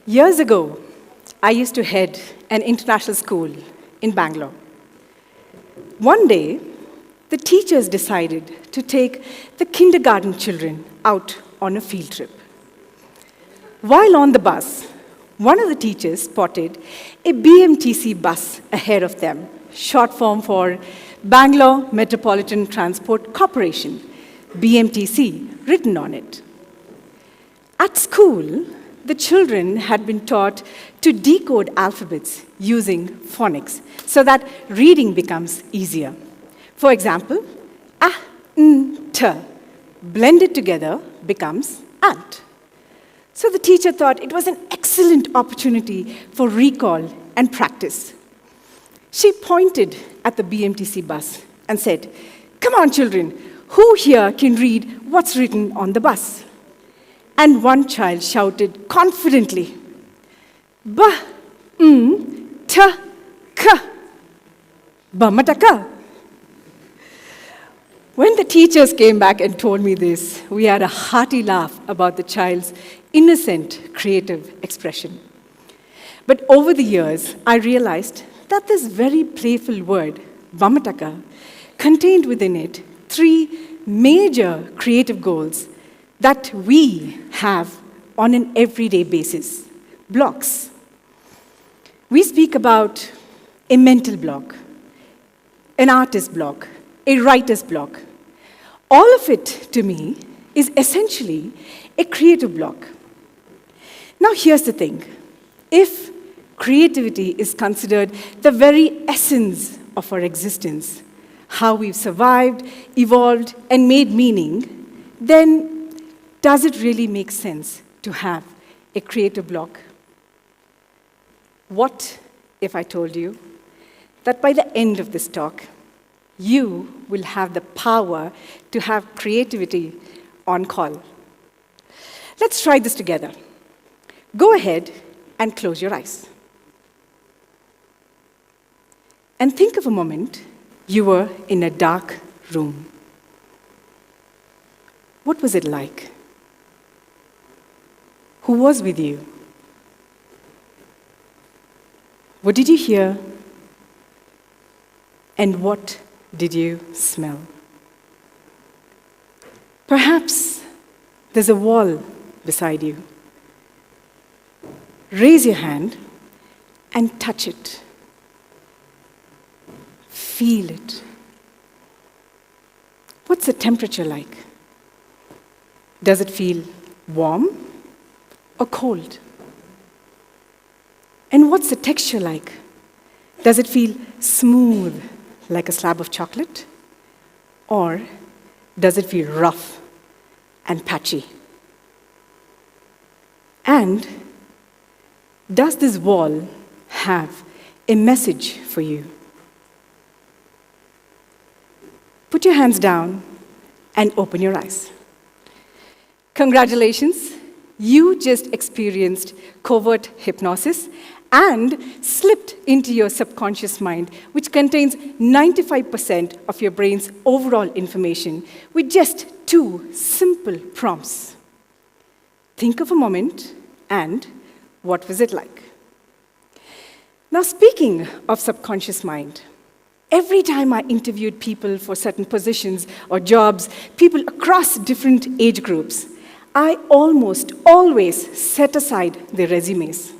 Years ago, I used to head an international school in Bangalore. One day, the teachers decided to take the kindergarten children out on a field trip. While on the bus, one of the teachers spotted a BMTC bus ahead of them, short form for Bangalore Metropolitan Transport Corporation, BMTC, written on it. At school, the children had been taught to decode alphabets using phonics so that reading becomes easier. For example, A, N, T, blended together becomes ant. So the teacher thought it was an excellent opportunity for recall and practice. She pointed at the BMTC bus and said, "Come on, children, who here can read what's written on the bus?" And one child shouted confidently, "Ba, T, K, Bamataka." When the teachers came back and told me this, we had a hearty laugh about the child's innocent, creative expression. But over the years, I realized that this very playful word, Bamataka, contained within it 3 major creative goals that we have on an everyday basis, blocks. We speak about a mental block, an artist block, a writer's block. All of it, to me, is essentially a creative block. Now, here's the thing. If creativity is considered the very essence of our existence, how we've survived, evolved, and made meaning, then does it really make sense to have a creative block? What if I told you that by the end of this talk, you will have the power to have creativity on call? Let's try this together. Go ahead and close your eyes. And think of a moment you were in a dark room. What was it like? Who was with you? What did you hear? And what did you smell? Perhaps there's a wall beside you. Raise your hand and touch it. Feel it. What's the temperature like? Does it feel warm or cold? And what's the texture like? Does it feel smooth like a slab of chocolate? Or does it feel rough and patchy? And does this wall have a message for you? Put your hands down and open your eyes. Congratulations, you just experienced covert hypnosis and slipped into your subconscious mind, which contains 95% of your brain's overall information with just 2 simple prompts. Think of a moment, and what was it like? Now, speaking of subconscious mind, every time I interviewed people for certain positions or jobs, people across different age groups, I almost always set aside their resumes,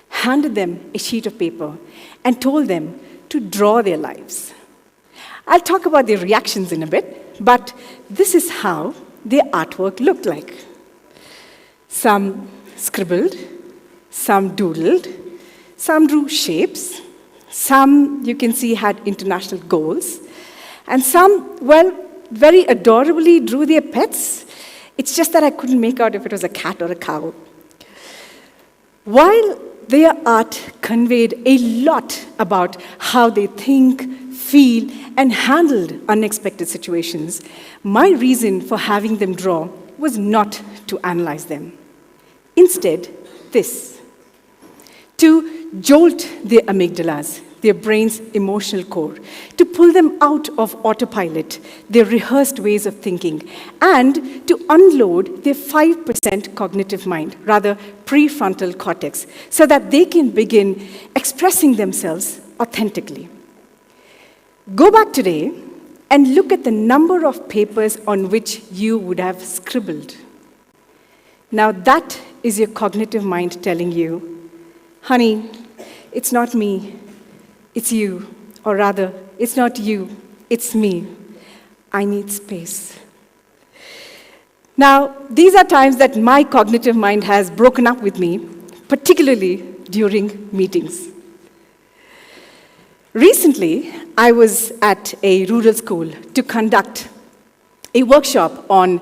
handed them a sheet of paper, and told them to draw their lives. I'll talk about their reactions in a bit, but this is how their artwork looked like. Some scribbled, some doodled, some drew shapes, some, you can see, had international goals, and some, well, very adorably drew their pets. It's just that I couldn't make out if it was a cat or a cow. While their art conveyed a lot about how they think, feel, and handled unexpected situations, my reason for having them draw was not to analyze them. Instead, this: to jolt their amygdalas, their brain's emotional core, to pull them out of autopilot, their rehearsed ways of thinking, and to unload their 5% cognitive mind, rather prefrontal cortex, so that they can begin expressing themselves authentically. Go back today and look at the number of papers on which you would have scribbled. Now that is your cognitive mind telling you, honey, it's not me, it's you. Or rather, it's not you, it's me. I need space. Now, these are times that my cognitive mind has broken up with me, particularly during meetings. Recently, I was at a rural school to conduct a workshop on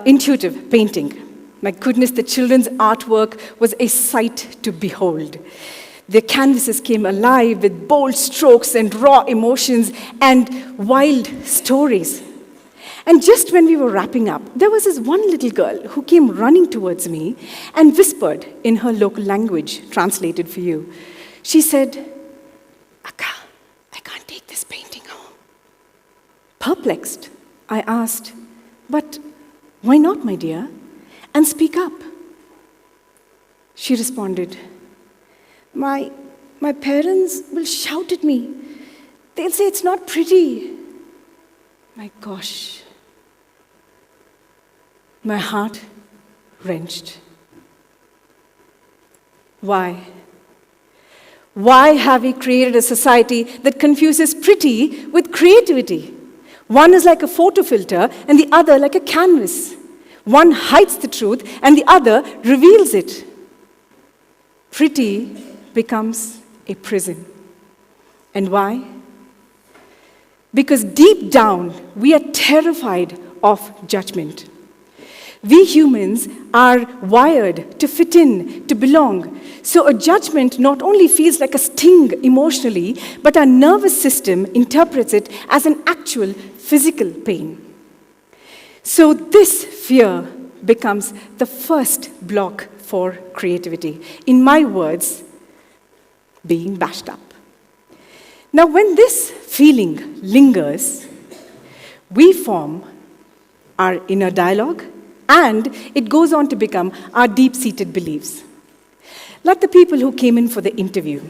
intuitive painting. My goodness, the children's artwork was a sight to behold. Their canvases came alive with bold strokes and raw emotions and wild stories. And just when we were wrapping up, there was this one little girl who came running towards me and whispered in her local language, translated for you. She said, Akka, I can't take this painting home. Perplexed, I asked, but why not, my dear? And speak up. She responded, My parents will shout at me. They'll say it's not pretty. My gosh. My heart wrenched. Why? Why have we created a society that confuses pretty with creativity? One is like a photo filter and the other like a canvas. One hides the truth and the other reveals it. Pretty becomes a prison. And why? Because deep down, we are terrified of judgment. We humans are wired to fit in, to belong. So a judgment not only feels like a sting emotionally, but our nervous system interprets it as an actual physical pain. So this fear becomes the first block for creativity. In my words, being bashed up. Now, when this feeling lingers, we form our inner dialogue, and it goes on to become our deep-seated beliefs. Like the people who came in for the interview.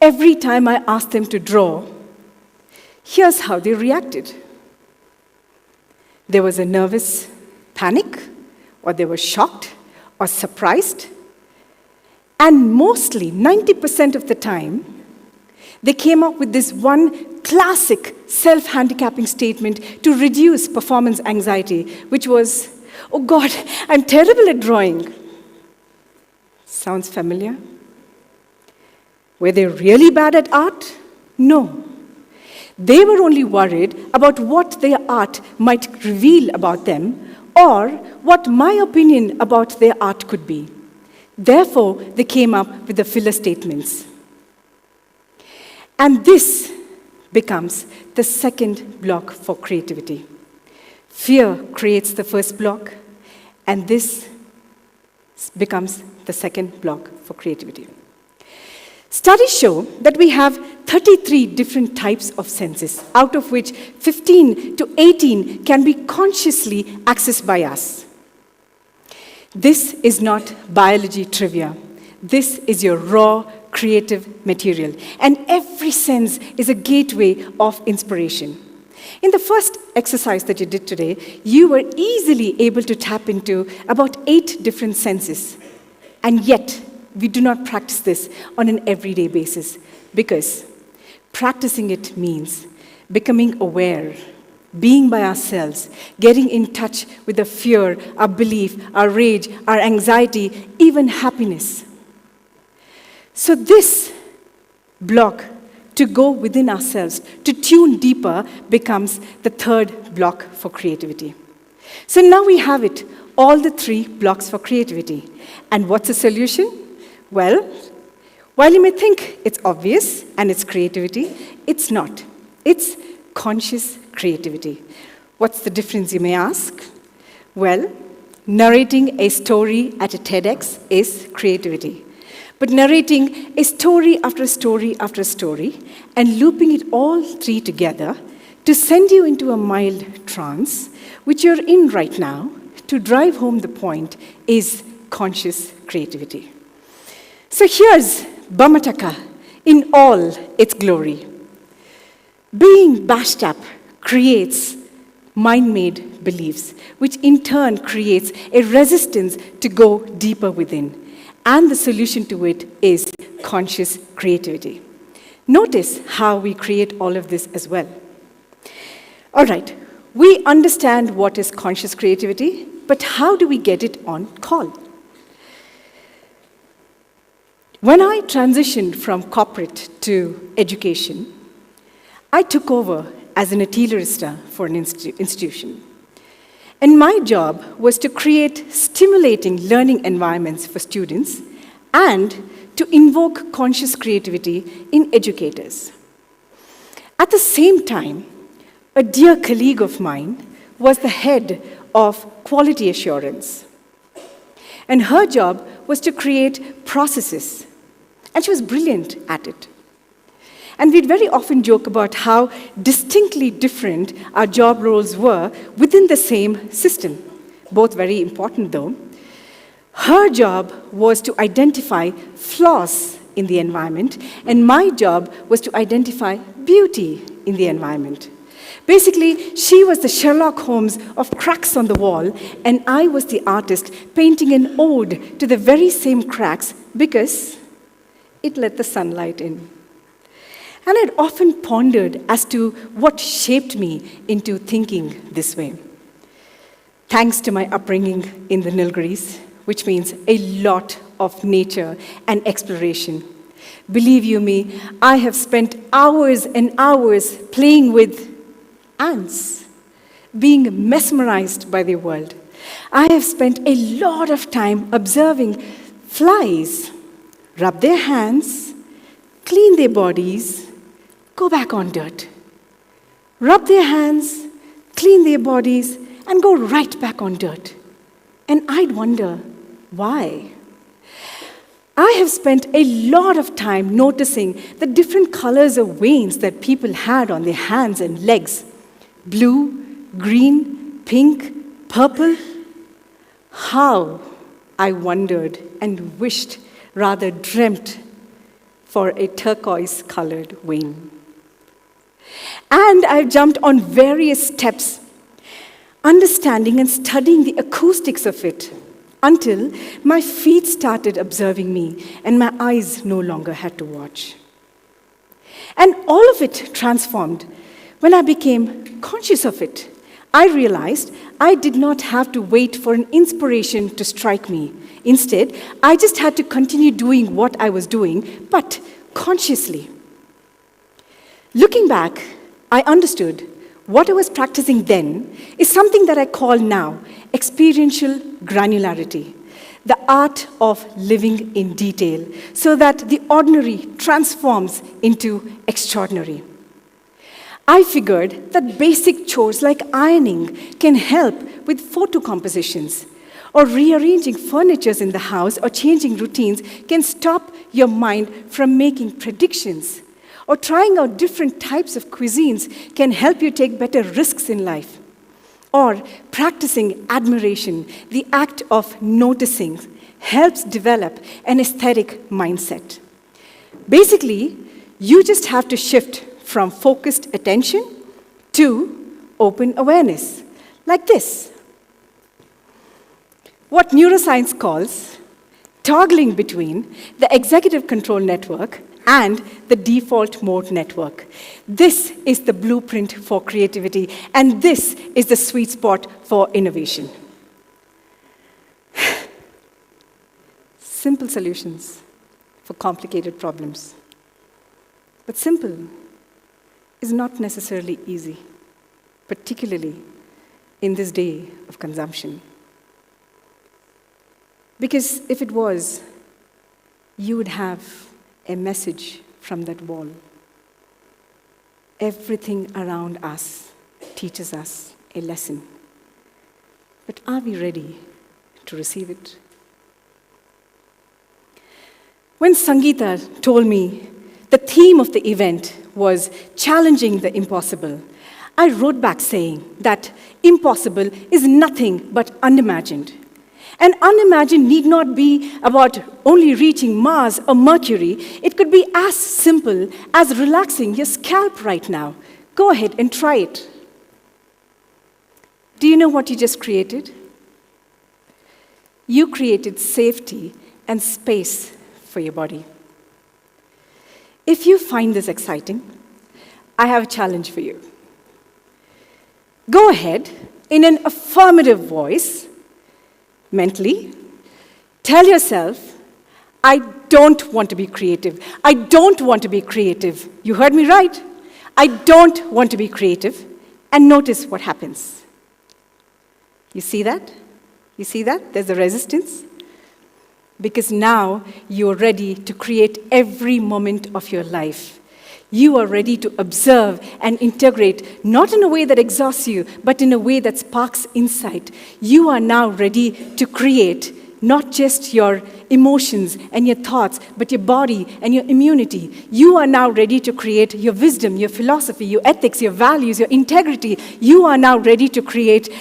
Every time I asked them to draw, here's how they reacted. There was a nervous panic, or they were shocked, or surprised. And mostly, 90% of the time, they came up with this one classic self-handicapping statement to reduce performance anxiety, which was, oh God, I'm terrible at drawing. Sounds familiar? Were they really bad at art? No. They were only worried about what their art might reveal about them or what my opinion about their art could be. Therefore, they came up with the filler statements. And this becomes the second block for creativity. Fear creates the first block, and this becomes the second block for creativity. Studies show that we have 33 different types of senses, out of which 15 to 18 can be consciously accessed by us. This is not biology trivia. This is your raw, creative material. And every sense is a gateway of inspiration. In the first exercise that you did today, you were easily able to tap into about 8 different senses. And yet, we do not practice this on an everyday basis because practicing it means becoming aware, being by ourselves, getting in touch with the fear, our belief, our rage, our anxiety, even happiness. So this block to go within ourselves, to tune deeper, becomes the third block for creativity. So now we have it, all the 3 blocks for creativity. And what's the solution? Well, while you may think it's obvious and it's creativity, it's not. It's conscious creativity. What's the difference, you may ask? Well, narrating a story at a TEDx is creativity. but narrating a story after story after story and looping it all three together to send you into a mild trance, which you're in right now, to drive home the point is conscious creativity. So here's Bamataka in all its glory. Being bashed up creates mind-made beliefs, which in turn creates a resistance to go deeper within. And the solution to it is conscious creativity. Notice how we create all of this as well. All right, we understand what is conscious creativity, but how do we get it on call? When I transitioned from corporate to education, I took over as an Atelierista for an institution. And my job was to create stimulating learning environments for students and to invoke conscious creativity in educators. At the same time, a dear colleague of mine was the head of quality assurance. And her job was to create processes. And she was brilliant at it. And we'd very often joke about how distinctly different our job roles were within the same system. Both very important, though. Her job was to identify flaws in the environment, and my job was to identify beauty in the environment. Basically, she was the Sherlock Holmes of cracks on the wall, and I was the artist painting an ode to the very same cracks because it let the sunlight in. And I'd often pondered as to what shaped me into thinking this way. Thanks to my upbringing in the Nilgiris, which means a lot of nature and exploration. Believe you me, I have spent hours and hours playing with ants, being mesmerized by the world. I have spent a lot of time observing flies rub their hands, clean their bodies, go back on dirt. Rub their hands, clean their bodies, and go right back on dirt. And I'd wonder, why? I have spent a lot of time noticing the different colors of veins that people had on their hands and legs. Blue, green, pink, purple. How, I wondered and wished, rather dreamt, for a turquoise-colored vein. And I've jumped on various steps, understanding and studying the acoustics of it, until my feet started observing me and my eyes no longer had to watch. And all of it transformed when I became conscious of it. I realized I did not have to wait for an inspiration to strike me. Instead, I just had to continue doing what I was doing, but consciously. Looking back, I understood what I was practicing then is something that I call now experiential granularity, the art of living in detail, so that the ordinary transforms into extraordinary. I figured that basic chores like ironing can help with photo compositions, or rearranging furniture in the house or changing routines can stop your mind from making predictions, or trying out different types of cuisines can help you take better risks in life, or practicing admiration, the act of noticing, helps develop an aesthetic mindset. Basically, you just have to shift from focused attention to open awareness, like this. What neuroscience calls toggling between the executive control network and the default mode network. This is the blueprint for creativity, and this is the sweet spot for innovation. Simple solutions for complicated problems. But simple is not necessarily easy, particularly in this day of consumption. Because if it was, you would have a message from that wall. Everything around us teaches us a lesson. But are we ready to receive it? When Sangeeta told me the theme of the event was challenging the impossible, I wrote back saying that impossible is nothing but unimagined. And unimagined need not be about only reaching Mars or Mercury. It could be as simple as relaxing your scalp right now. Go ahead and try it. Do you know what you just created? You created safety and space for your body. If you find this exciting, I have a challenge for you. Go ahead, in an affirmative voice, mentally, tell yourself, I don't want to be creative. I don't want to be creative. You heard me right. I don't want to be creative. And notice what happens. You see that? You see that? There's a resistance. Because now you're ready to create every moment of your life. You are ready to observe and integrate, not in a way that exhausts you, but in a way that sparks insight. You are now ready to create not just your emotions and your thoughts, but your body and your immunity. You are now ready to create your wisdom, your philosophy, your ethics, your values, your integrity. You are now ready to create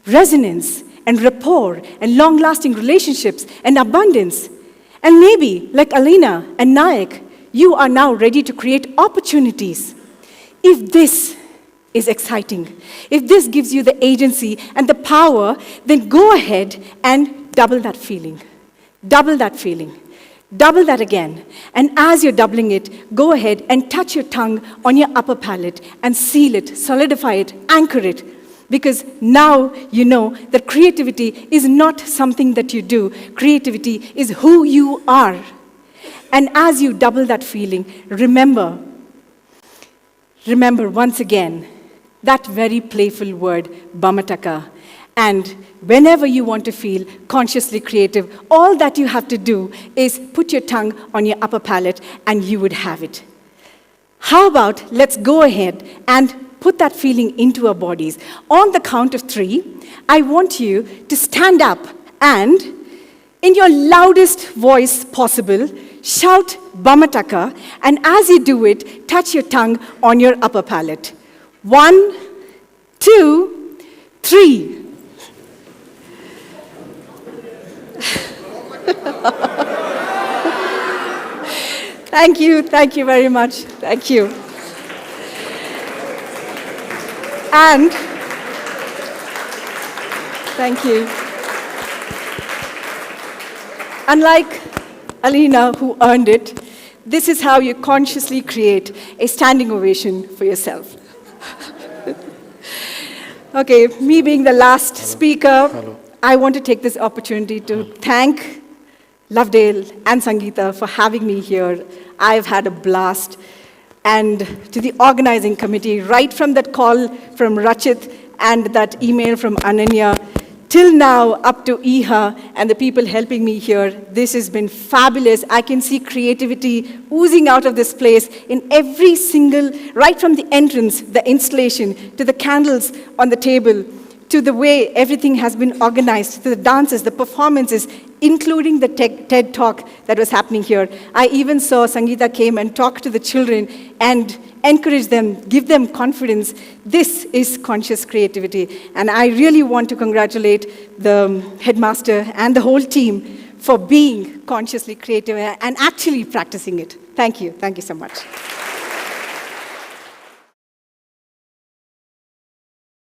resonance and rapport and long-lasting relationships and abundance. And maybe, like Alina and Nayak, you are now ready to create opportunities. If this is exciting, if this gives you the agency and the power, then go ahead and double that feeling. Double that feeling. Double that again. And as you're doubling it, go ahead and touch your tongue on your upper palate and seal it, solidify it, anchor it. Because now you know that creativity is not something that you do. Creativity is who you are. And as you double that feeling, remember once again that very playful word, Bamataka. And whenever you want to feel consciously creative, all that you have to do is put your tongue on your upper palate and you would have it. How about let's go ahead and put that feeling into our bodies. On the count of 3, I want you to stand up and, in your loudest voice possible, shout Bamataka, and as you do it, touch your tongue on your upper palate. 1, 2, 3. Thank you very much. Thank you. And thank you. Unlike Alina, who earned it, this is how you consciously create a standing ovation for yourself. Okay, me being the last speaker, I want to take this opportunity to thank Lovedale and Sangeeta for having me here. I've had a blast. And to the organizing committee, right from that call from Rachit and that email from Ananya, till now up to Iha and the people helping me here, this has been fabulous. I can see creativity oozing out of this place in every single, right from the entrance, the installation, to the candles on the table, to the way everything has been organized, to the dances, the performances, including the TED talk that was happening here. I even saw Sangeeta came and talked to the children and encourage them, give them confidence. This is conscious creativity. And I really want to congratulate the headmaster and the whole team for being consciously creative and actually practicing it. Thank you. Thank you so much.